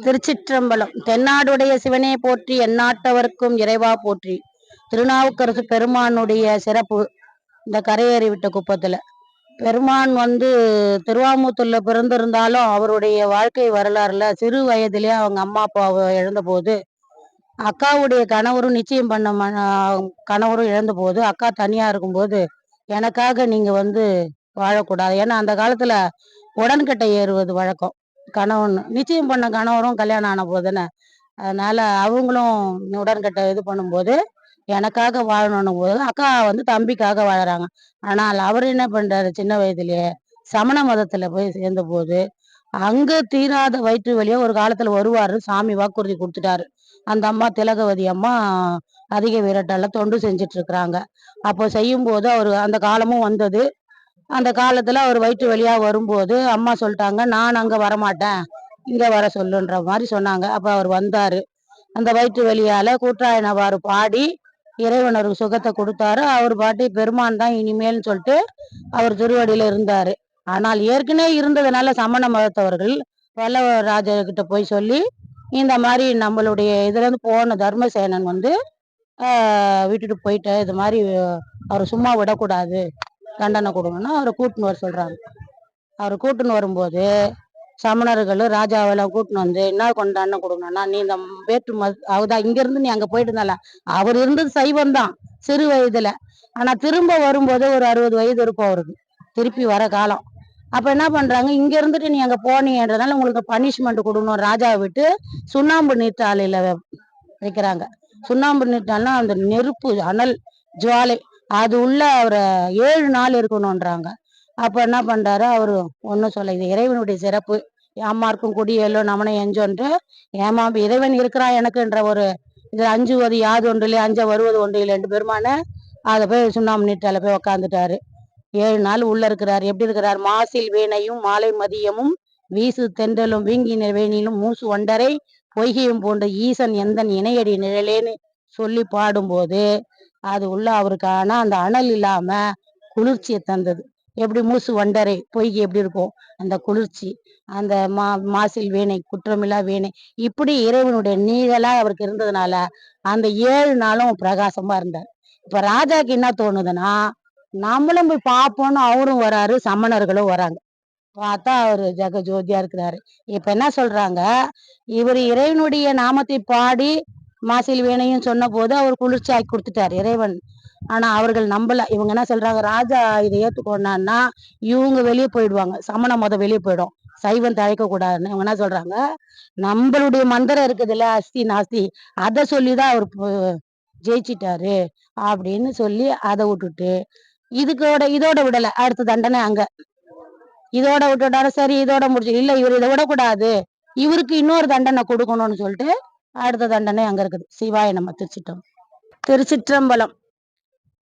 திருச்சிற்றம்பலம். தென்னாடுடைய சிவனே போற்றி, எந்நாட்டவர்க்கும் இறைவா போற்றி. திருநாவுக்கரசு பெருமானுடைய சிறப்பு இந்த கரையேறி விட்ட குப்பத்துல பெருமான் திருவாமூத்துல பிறந்திருந்தாலும் அவருடைய வாழ்க்கை வரலாறுல சிறு வயதிலே அவங்க அம்மா அப்பாவை இழந்த போது, அக்காவுடைய கணவரும் நிச்சயம் பண்ண கணவரும் இழந்த போது, அக்கா தனியா இருக்கும்போது எனக்காக நீங்க வாழக்கூடாது. ஏன்னா அந்த காலத்துல உடன்கட்டை ஏறுவது வழக்கம். கணவன் நிச்சயம் பண்ண கணவரும் கல்யாணம் ஆன போதுன்னு, அதனால அவங்களும் உடன்கட்டை இது பண்ணும்போது எனக்காக வாழணும் போது அக்கா தம்பிக்காக வாழறாங்க. ஆனால் அவர் என்ன பண்றாரு, சின்ன வயதிலேயே சமண மதத்துல போய் சேர்ந்த போது அங்க தீராத வயிற்று வலியா ஒரு காலத்துல வருவாரு, சாமி வாக்குறுதி கொடுத்துட்டாரு. அந்த அம்மா திலகவதி அம்மா அதிக விரட்டால தொண்டு செஞ்சுட்டு இருக்கிறாங்க. அப்போ செய்யும் போது அவர் அந்த காலமும் வந்தது. அந்த காலத்துல அவர் வயிற்று வழியா வரும்போது அம்மா சொல்லிட்டாங்க, நான் அங்க வரமாட்டேன், இங்க வர சொல்லுன்ற மாதிரி சொன்னாங்க. அப்ப அவர் வந்தாரு. அந்த வயிற்று வழியால கூற்றாயினவாறு பாடி இறைவனருக்கு சுகத்தை கொடுத்தாரு. அவர் பாட்டி பெருமான் தான் இனிமேல்னு சொல்லிட்டு அவர் திருவடியில இருந்தாரு. ஆனால் ஏற்கனவே இருந்ததுனால சமண மதத்தவர்கள் பல்லவ ராஜர்கிட்ட போய் சொல்லி, இந்த மாதிரி நம்மளுடைய இதுல இருந்து போன தர்மசேனன் விட்டுட்டு போயிட்ட, இது மாதிரி அவர் சும்மா விடக்கூடாது, தண்டனை கொடுங்கன்னா அவரை கூட்டின்னு வர சொல்றாங்க. அவரை கூட்டின்னு வரும்போது சமணர்களும் ராஜாவெல்லாம் கூட்டின்னு என்ன தண்டனை கொடுக்கணும்னா, நீ இந்த வேற்று அவதான் இங்க இருந்து நீ அங்க போயிட்டு இருந்தால, அவர் இருந்தது சைவம் தான் சிறு வயதுல. ஆனா திரும்ப வரும்போது ஒரு 60 வயது இருக்கும் அவருக்கு, திருப்பி வர காலம். அப்ப என்ன பண்றாங்க, இங்க இருந்துட்டு நீ அங்க போனீங்கன்றதால உங்களுக்கு பனிஷ்மெண்ட் கொடுக்கணும், ராஜாவை விட்டு சுண்ணாம்பு நீர்த்தாலையில வைக்கிறாங்க. சுண்ணாம்பு நீர்த்தால்னா அந்த நெருப்பு அனல் ஜுவாலை, அது உள்ள அவரை 7 நாள் இருக்கணும்ன்றாங்க. அப்ப என்ன பண்றாரு அவரு, ஒன்னும் சொல்ல, இது இறைவனுடைய சிறப்பு, ஏமார்க்கும் குடியேலோ நமனை எஞ்சோன்று ஏமாம்பு இறைவன் இருக்கிறான் எனக்குன்ற ஒரு இது அஞ்சுவது யாது ஒன்றிலே அஞ்ச வருவது ஒன்றில் 2 பெருமான அதை போய் சுண்ணாம்பு நீட்டால போய் உக்காந்துட்டாரு. 7 நாள் உள்ள இருக்கிறாரு. எப்படி இருக்கிறார், மாசில் வீணையும் மாலை மதியமும் வீசு தென்றலும் வீங்கின வேணிலும் மூசு ஒண்டரை பொய்கையும் போன்ற ஈசன் எந்தன் இணையடி நிழலேன்னு சொல்லி பாடும்போது அது உள்ள அவருக்கான அந்த அனல் இல்லாம குளிர்ச்சியை தந்தது. எப்படி மூசு வண்டரை பொய்கை எப்படி இருக்கும், அந்த குளிர்ச்சி, அந்த மாசில் வீணை குற்றமில்லா வீணை, இப்படி இறைவனுடைய நீழலா அவருக்கு இருந்ததுனால அந்த 7 நாளும் பிரகாசமா இருந்தார். இப்ப ராஜாக்கு என்ன தோணுதுன்னா, நம்மளும் போய் பார்ப்போம்னு அவரும் வராரு, சமணர்களும் வராங்க. பார்த்தா அவரு ஜெக ஜோதியா இருக்கிறாரு. இப்ப என்ன சொல்றாங்க, இவர் இறைவனுடைய நாமத்தை பாடி மாசில் வீணையும் சொன்ன போது அவர் குளிர்ச்சி ஆக்கி கொடுத்துட்டாரு இறைவன். ஆனா அவர்கள் நம்பல. இவங்க என்ன சொல்றாங்க, ராஜா இதை ஏத்துக்கொண்டான்னா இவங்க வெளியே போயிடுவாங்க, சமண மதம் வெளியே போயிடும், சைவம் தழைக்க கூடாதுன்னு. இவங்க என்ன சொல்றாங்க, நம்மளுடைய மந்திரம் இருக்குதுல்ல அஸ்தி நாஸ்தி, அதை சொல்லிதான் அவர் ஜெயிச்சிட்டாரு அப்படின்னு சொல்லி அதை விட்டுட்டு இதோட விடல. அடுத்த தண்டனை அங்க இதோட விட்டுட்டாரு. சரி இதோட முடிச்சு இல்ல, இவர் இதை விடக்கூடாது, இவருக்கு இன்னொரு தண்டனை கொடுக்கணும்னு சொல்லிட்டு அடுத்த தண்டனை அங்க இருக்குது. சிவாய நம்ம திருச்சிற்றம்பலம்.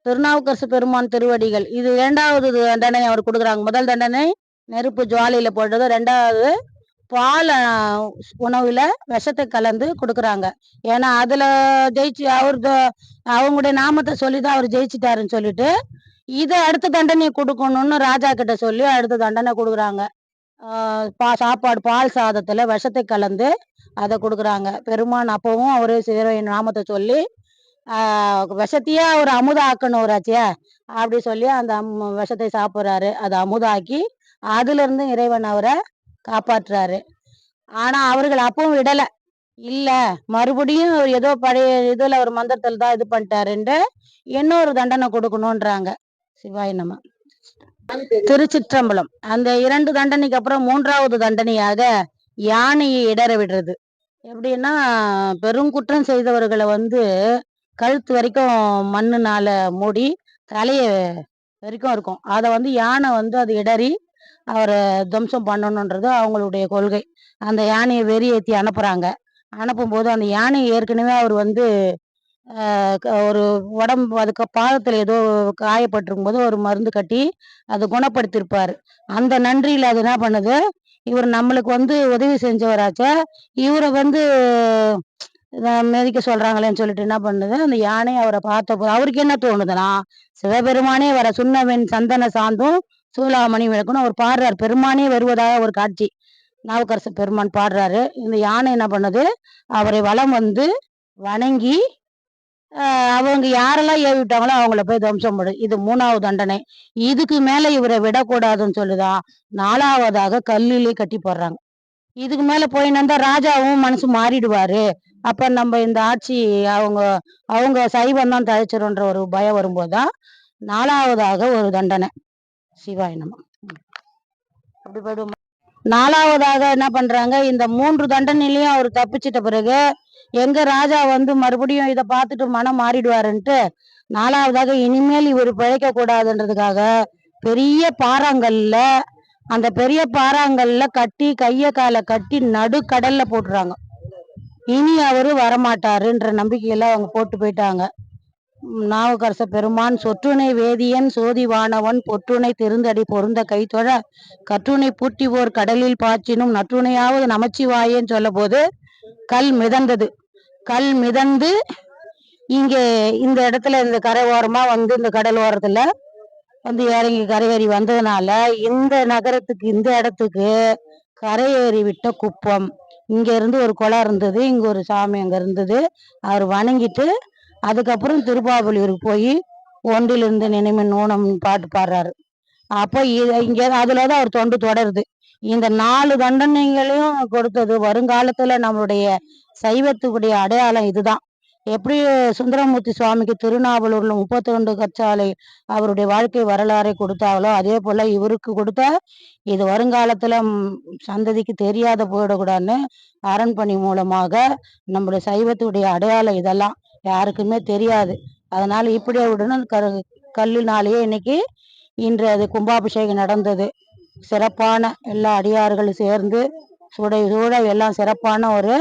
திருநாவுக்கரசு பெருமான் திருவடிகள். இது 2வது தண்டனை அவர் கொடுக்குறாங்க. முதல் தண்டனை நெருப்பு ஜுவாலையில போடுறது, 2வது பால் உணவுல விஷத்தை கலந்து கொடுக்குறாங்க. ஏன்னா அதுல ஜெயிச்சு அவங்களுடைய நாமத்தை சொல்லிதான் அவர் ஜெயிச்சிட்டாருன்னு சொல்லிட்டு இதை அடுத்த தண்டனையை கொடுக்கணும்னு ராஜா கிட்ட சொல்லி அடுத்த தண்டனை கொடுக்குறாங்க. சாப்பாடு பால் சாதத்துல விஷத்தை கலந்து அதை கொடுக்குறாங்க. பெருமான் அப்பவும் அவரு நாமத்தை சொல்லி விஷத்தையே அவர் அமுதாக்கணும்ராச்சியா அப்படி சொல்லி அந்த விஷத்தை சாப்பிட்றாரு. அதை அமுதாக்கி அதுல இருந்து இறைவன் அவரை காப்பாற்றுறாரு. ஆனா அவர்கள் அப்பவும் விடல, இல்ல மறுபடியும் ஏதோ பழைய இதுல ஒரு மந்திரத்துல தான் இது பண்ணிட்டாருன்ட்டு இன்னொரு தண்டனை கொடுக்கணும்ன்றாங்க. சிவாய் நம்ம திருச்சிற்றம்பலம். அந்த 2 தண்டனைக்கு அப்புறம் 3வது தண்டனையாக யானையை இடற விடுறது. எப்படின்னா, பெருங்குற்றம் செய்தவர்களை கழுத்து வரைக்கும் மண்ணுனால மூடி தலைய வரைக்கும் இருக்கும். அதை யானை அது இடறி அவரை துவம்சம் பண்ணணுன்றது அவங்களுடைய கொள்கை. அந்த யானையை வெறியேற்றி அனுப்புறாங்க. அனுப்பும் போது அந்த யானை ஏற்கனவே அவர் ஒரு உடம்பு அதுக்கு பாதத்துல ஏதோ காயப்பட்டிருக்கும் போது ஒரு மருந்து கட்டி அதை குணப்படுத்திருப்பாரு. அந்த நன்றியில அது என்ன பண்ணுது, இவர் நம்மளுக்கு உதவி செஞ்சவராச்ச, இவரை மிதிக்க சொல்றாங்களேன்னு சொல்லிட்டு என்ன பண்ணுது, அந்த யானை அவரை பார்த்த போது அவருக்கு என்ன தோணுதுன்னா, சிவபெருமானே வர சுண்ணவெண் சந்தன சாந்தும் சூளாமணி விளக்குன்னு அவர் பாடுறார். பெருமானே வருவதாக ஒரு காட்சி. நாவுக்கரசு பெருமான் பாடுறாரு. இந்த யானை என்ன பண்ணுது, அவரை வலம் வந்து வணங்கி அவங்க யாரெல்லாம் ஏவி விட்டாங்களோ அவங்கள போய் தம்சம் பண்ணு. இது 3வது தண்டனை. இதுக்கு மேல இவரை விடக்கூடாதுன்னு சொல்லுதான் 4வதாக கல்லிலே கட்டி போடுறாங்க. இதுக்கு மேல போயின்னு இருந்தா ராஜாவும் மனசு மாறிடுவாரு. அப்ப நம்ம இந்த ஆட்சி அவங்க அவங்க சைவம் தான் தழைச்சிரும்ன்ற ஒரு பயம் வரும்போதுதான் 4வதாக ஒரு தண்டனை. சிவாய நம. அப்படி போயிடுவோம். 4வதாக என்ன பண்றாங்க, இந்த 3 தண்டனையிலயும் அவர் தப்பிச்சிட்ட பிறகு எங்க ராஜா வந்து மறுபடியும் இதை பார்த்துட்டு மனம் மாறிடுவாருன்ட்டு 4வதாக இனிமேல் இவர் பிழைக்க கூடாதுன்றதுக்காக பெரிய பாறாங்கல்ல, அந்த பெரிய பாறாங்கல்ல கட்டி கைய காலை கட்டி நடுக்கடல்ல போட்டுறாங்க. இனி அவரு வரமாட்டாருன்ற நம்பிக்கையில அவங்க போட்டு போயிட்டாங்க. நாவுக்கரச பெருமான் சொற்றுணை வேதியன் சோதிவானவன் பொற்றுணை திருந்தடி பொருந்த கைத்தொழ கற்றுணை பூட்டிவோர் கடலில் பாய்ச்சினும் நற்றுணையாவது நமச்சிவாயேன்னு சொல்ல போது கல் மிதந்தது. கல் மிதந்து இங்கே இந்த இடத்துல இந்த கரை ஓரமா வந்து இந்த கடல் ஓரத்துல வந்து இறங்கி கரையேறி வந்ததுனால இந்த நகரத்துக்கு இந்த இடத்துக்கு கரையேறி விட்ட குப்பம். இங்க இருந்து ஒரு குளம் இருந்தது, இங்க ஒரு சாமி அங்க இருந்தது. அவர் வணங்கிட்டு அதுக்கப்புறம் திருப்பாவளியூருக்கு போய் ஒன்றிலிருந்து நினைமின் ஊனம் பாட்டு பாடுறாரு. அப்போ இங்க அதுலதான் அவர் தொண்டு தொடருது. இந்த 4 தண்டனைகளையும் கொடுத்தது வருங்காலத்துல நம்மளுடைய சைவத்துக்குடைய அடையாளம் இதுதான். எப்படி சுந்தரமூர்த்தி சுவாமிக்கு திருநாவலூர்ல 32 கற்சாலை அவருடைய வாழ்க்கை வரலாறை கொடுத்தாங்களோ அதே போல இவருக்கு கொடுத்த இது வருங்காலத்துல சந்ததிக்கு தெரியாத போயிடக்கூடாதுன்னு அரண்பணி மூலமாக நம்முடைய சைவத்துடைய அடையாளம் இதெல்லாம் யாருக்குமே தெரியாது. அதனால இப்படி விடணும் கல்லுனாலேயே இன்னைக்கு இன்று அது கும்பாபிஷேகம் நடந்தது. சிறப்பான எல்லா அடியார்களும் சேர்ந்து சூட சூட எல்லாம் சிறப்பான ஒரு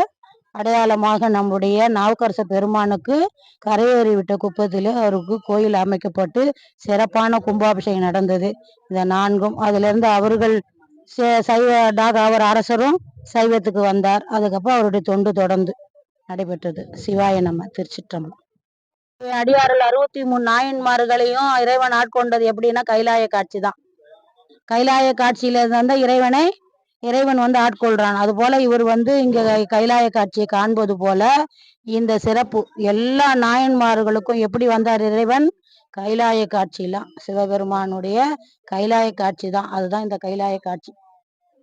அடையாளமாக நம்முடைய நாவுக்கரச பெருமானுக்கு கரையேறி விட்ட குப்பத்தில் அவருக்கு கோயில் அமைக்கப்பட்டு சிறப்பான கும்பாபிஷேகம் நடந்தது. இந்த 4ம் அதுல இருந்து அவர்கள் சைவ அவர் அரசரும் சைவத்துக்கு வந்தார். அதுக்கப்புறம் அவருடைய தொண்டு தொடர்ந்து நடைபெற்றது. சிவாய நம்ம. திருச்சிற்றம்பலம். அடியார்கள் 63 நாயன்மார்களையும் இறைவன் ஆட்கொண்டது எப்படின்னா கைலாய காட்சி தான். கைலாய காட்சியில இருந்தா இறைவன் வந்து ஆட்கொள்றான். அது போல இவர் வந்து இங்க கைலாய காட்சியை காண்பது போல இந்த சிறப்பு எல்லா நாயன்மார்களுக்கும் எப்படி வந்தார் இறைவன், கைலாய காட்சிலாம் சிவபெருமானுடைய கைலாய காட்சி தான். அதுதான் இந்த கைலாய காட்சி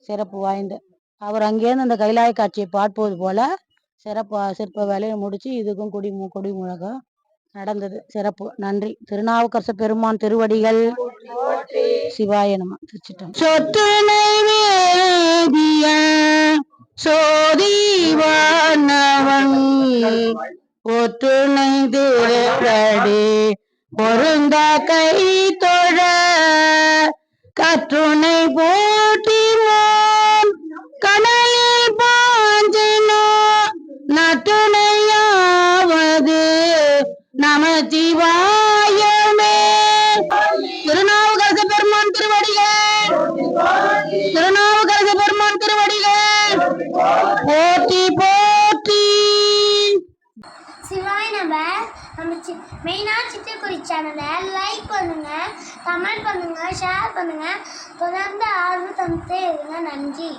சிறப்பு வாய்ந்த. அவர் அங்கேருந்து அந்த கைலாய காட்சியை பார்ப்பது போல சிற்ப வேலையை முடிச்சு இதுக்கும் கொடிமுழகம் நடந்தது. சிறப்பு. நன்றி. திருநாவுக்கரச பெருமான் திருவடிகள். சிவாய நம. திருச்சிட்டம். சொத்துணை வேதிய சோதிவானவன் ஒற்றுணை திருவடி பொருந்த கை தொழ கற்றுணை போட்டி கடலில் பாஞ்சினோ நற்றுணையாவது நமச்சிவாயமே. திருநாவுக்கரச பெருமான் திருவடிகள். திருநாவுக்கரச பெருமான் திருவடிகள் போற்றி போற்றி. சிவாய் நம்ம மெயினாக சிட்டுக்குருவி சேனலை லைக் பண்ணுங்க, கமெண்ட் பண்ணுங்க, ஷேர் பண்ணுங்க, தொடர்ந்து ஆர்வம் தந்துட்டே இருங்க. நன்றி.